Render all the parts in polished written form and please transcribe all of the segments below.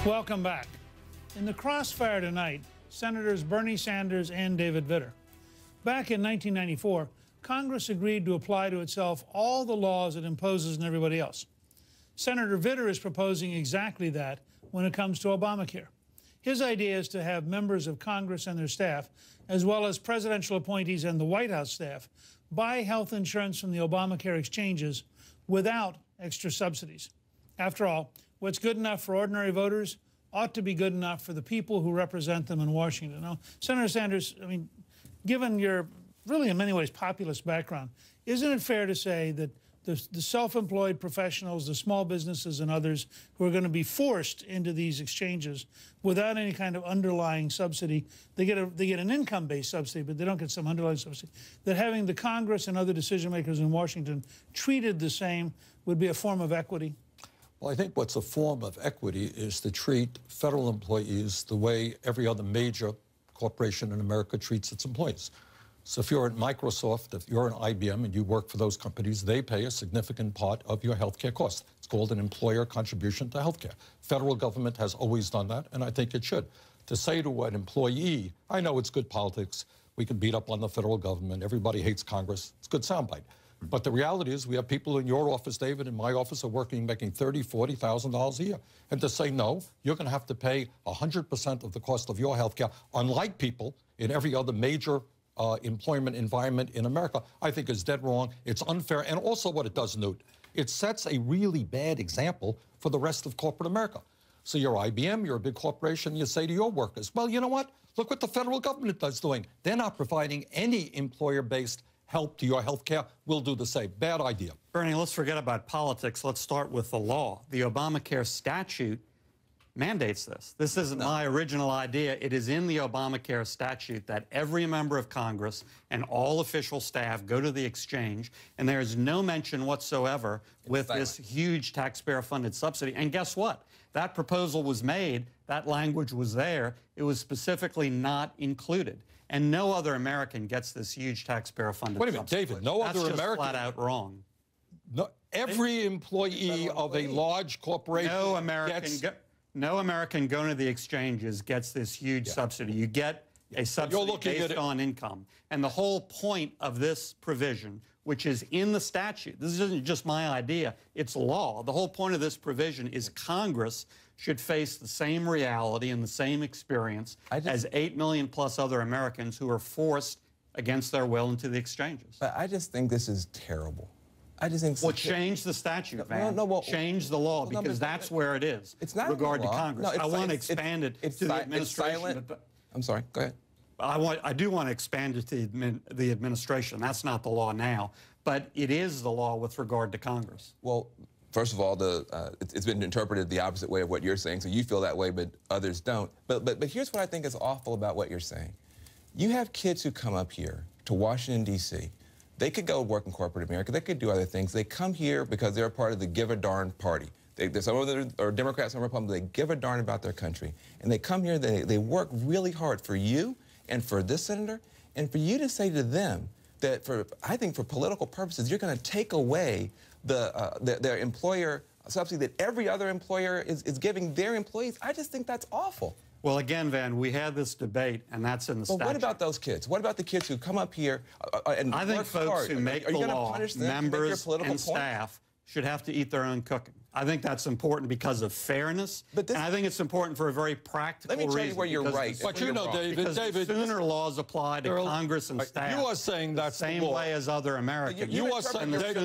Welcome back. In the Crossfire tonight, Senators Bernie Sanders and David Vitter. Back in 1994, Congress agreed to apply to itself all the laws it imposes on everybody else. Senator Vitter is proposing exactly that when it comes to Obamacare. His idea is to have members of Congress and their staff, as well as presidential appointees and the White House staff, buy health insurance from the Obamacare exchanges without extra subsidies. After all, what's good enough for ordinary voters ought to be good enough for the people who represent them in Washington. Now, Senator Sanders, I mean, given your really in many ways populist background, isn't it fair to say that the self-employed professionals, the small businesses and others who are going to be forced into these exchanges without any kind of underlying subsidy, they get an income-based subsidy, but they don't get some underlying subsidy, that having the Congress and other decision makers in Washington treated the same would be a form of equity? Well, I think what's a form of equity is to treat federal employees the way every other major corporation in America treats its employees. So if you're at Microsoft, if you're at IBM and you work for those companies, they pay a significant part of your health care costs. It's called an employer contribution to health care. Federal government has always done that, and I think it should. To say to an employee, I know it's good politics, we can beat up on the federal government, everybody hates Congress, it's good soundbite. But the reality is we have people in your office, David, in my office are working, making $30,000, $40,000 a year. And to say, no, you're going to have to pay 100% of the cost of your health care, unlike people in every other major employment environment in America, I think is dead wrong. It's unfair. And also what it does, Newt, it sets a really bad example for the rest of corporate America. So you're IBM, you're a big corporation, you say to your workers, well, you know what? Look what the federal government is doing. They're not providing any employer-based help to your health care. We'll do the same. Bad idea. Bernie, let's forget about politics. Let's start with the law. The Obamacare statute mandates this. This isn't my original idea. It is in the Obamacare statute that every member of Congress and all official staff go to the exchange, and there is no mention whatsoever with this huge taxpayer-funded subsidy. And guess what? That proposal was made. That language was there. It was specifically not included. And no other American gets this huge taxpayer-funded subsidy. Wait a minute, David, no other American... That's just flat out wrong. No, every employee of a large corporation No American going to the exchanges gets this huge subsidy. You get a subsidy based on income. And the whole point of this provision, which is in the statute, this isn't just my idea, it's law. The whole point of this provision is Congress should face the same reality and the same experience as 8 million plus other Americans who are forced against their will into the exchanges. But I just think this is terrible. I just think... Well, change the statute, man. Change the law, because that's where it is. It's not regard to Congress. No, I want to expand it to the administration. I'm sorry, go ahead. I do want to expand it to the administration. That's not the law now, but it is the law with regard to Congress. Well, first of all, it's been interpreted the opposite way of what you're saying, so you feel that way, but others don't. But here's what I think is awful about what you're saying. You have kids who come up here to Washington, D.C., they could go work in corporate America. They could do other things. They come here because they're a part of the give a darn party. Some of them are Democrats, some are Republicans. They give a darn about their country. And they come here, they work really hard for you and for this senator. And for you to say to them that, I think for political purposes, you're going to take away their employer subsidy that every other employer is giving their employees, I just think that's awful. Well, again, Van, we had this debate, and that's in the statute. But what about those kids? What about the kids who come up here and I think folks hard? who make the law, members and staff, should have to eat their own cooking. I think that's important because of fairness, and I think it's important for a very practical reason. Let me tell you where you're right. But you know, David, the sooner laws apply to Congress and staff, you are saying that's the same way as other Americans. You are saying, David,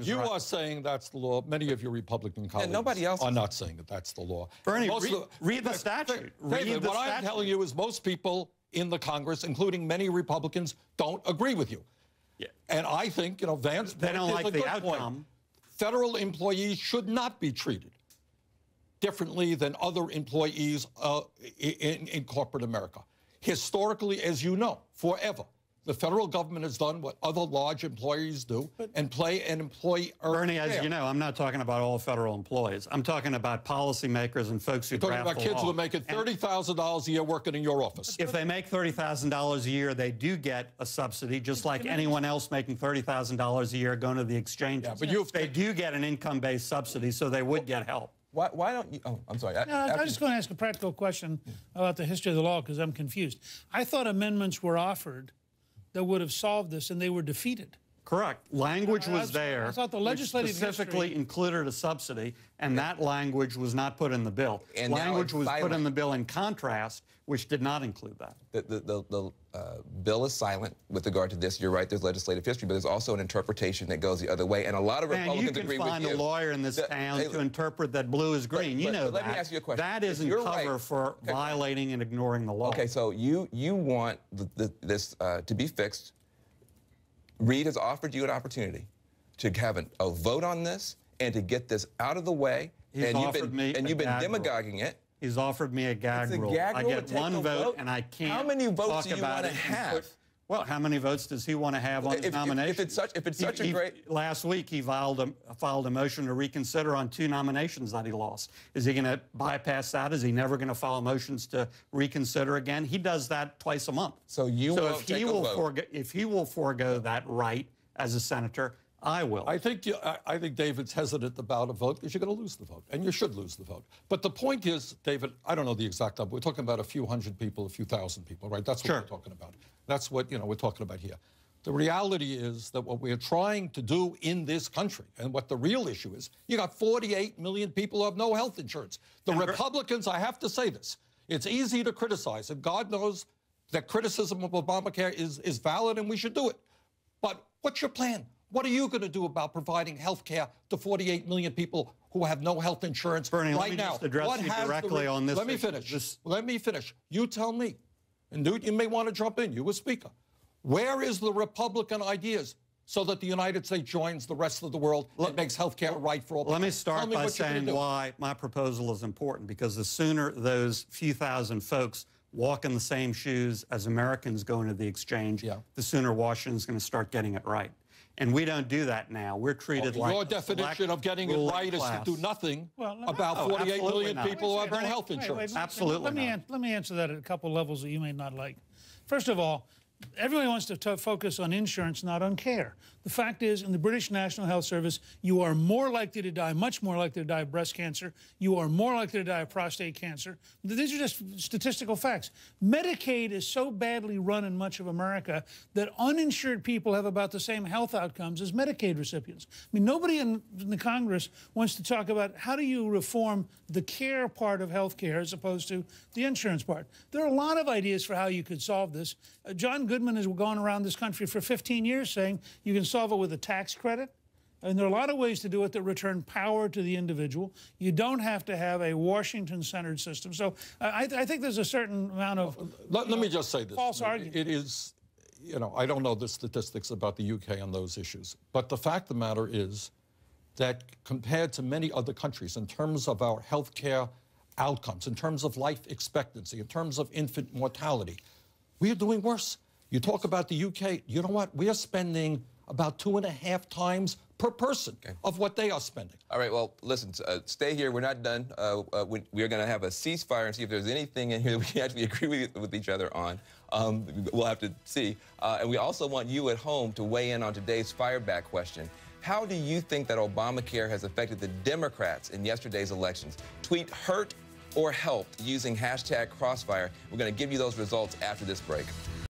you are saying that's the law. Many of your Republican colleagues are not saying that that's the law. Bernie, read the statute. David, what I'm telling you is most people in the Congress, including many Republicans, don't agree with you. Yeah. And I think, you know, Vance, they don't like the outcome. Federal employees should not be treated differently than other employees in corporate America. Historically, as you know, forever, the federal government has done what other large employers do and play an employee. Bernie, as you know, I'm not talking about all federal employees. I'm talking about policymakers and folks who draft the law. You're talking about kids who are making $30,000 a year working in your office. If they make $30,000 a year, they do get a subsidy, just like anyone else making $30,000 a year going to the exchanges. Yeah, but they do get an income-based subsidy, so they would get help. Why don't you? Oh, I'm sorry. No, I'm just going to ask a practical question about the history of the law because I'm confused. I thought amendments were offered that would have solved this, and they were defeated. Correct. Language was there. I thought the legislative which specifically history included a subsidy, and that language was not put in the bill. And language was put in the bill in contrast, which did not include that. The bill is silent with regard to this. You're right, there's legislative history, but there's also an interpretation that goes the other way, and a lot of Republicans agree with you. You can find a lawyer in this town to interpret that blue is green. You know that. Let me ask you a question. That isn't cover for violating and ignoring the law. Okay, so you want this to be fixed. Reid has offered you an opportunity to have a vote on this and to get this out of the way. He's you've been demagoguing it. He's offered me a gag rule. I get one vote, and I can't. How many votes do you want to have? Well, how many votes does he want to have on his nomination? If it's such a great... Last week, he filed a motion to reconsider on 2 nominations that he lost. Is he going to bypass that? Is he never going to file motions to reconsider again? He does that twice a month. So if he will forego that right as a senator, I will. I think David's hesitant about a vote because you're going to lose the vote, and you should lose the vote. But the point is, David, I don't know the exact number. We're talking about a few hundred people, a few thousand people, right? That's what we're talking about. That's what we're talking about here. The reality is that what we're trying to do in this country, and what the real issue is, you got 48 million people who have no health insurance. The Republicans, I have to say this, it's easy to criticize, and God knows that criticism of Obamacare is valid and we should do it. But what's your plan? What are you going to do about providing health care to 48 million people who have no health insurance Bernie, right now? Just address you directly on this. Let me finish. Let me finish. You tell me. And Newt, you may want to jump in. You were Speaker. Where is the Republican ideas so that the United States joins the rest of the world and makes health care right for all people? Let me start by saying why my proposal is important, because the sooner those few thousand folks walk in the same shoes as Americans going to the exchange, the sooner Washington's going to start getting it right. And we don't do that now. We're treated like your definition of getting it right is to do nothing about 48 million people who have no health insurance. Absolutely. Let me answer that at a couple levels that you may not like. First of all, everybody wants to focus on insurance, not on care. The fact is, in the British National Health Service, you are more likely to die, much more likely to die of breast cancer. You are more likely to die of prostate cancer. These are just statistical facts. Medicaid is so badly run in much of America that uninsured people have about the same health outcomes as Medicaid recipients. I mean, nobody in the Congress wants to talk about how do you reform the care part of health care as opposed to the insurance part. There are a lot of ideas for how you could solve this. John Goodman has gone around this country for 15 years saying you can solve it with a tax credit. And there are a lot of ways to do it that return power to the individual. You don't have to have a Washington-centered system. So I think there's a certain amount of let me just say this. False argument. It is, I don't know the statistics about the UK on those issues. But the fact of the matter is that compared to many other countries, in terms of our health care outcomes, in terms of life expectancy, in terms of infant mortality, we are doing worse. You talk about the UK, you know what? We are spending about 2.5 times per person of what they are spending. All right, well, listen, stay here. We're not done. We're going to have a ceasefire and see if there's anything in here that we can actually agree with each other on. We'll have to see. And we also want you at home to weigh in on today's fireback question. How do you think that Obamacare has affected the Democrats in yesterday's elections? Tweet hurt or helped using #Crossfire. We're going to give you those results after this break.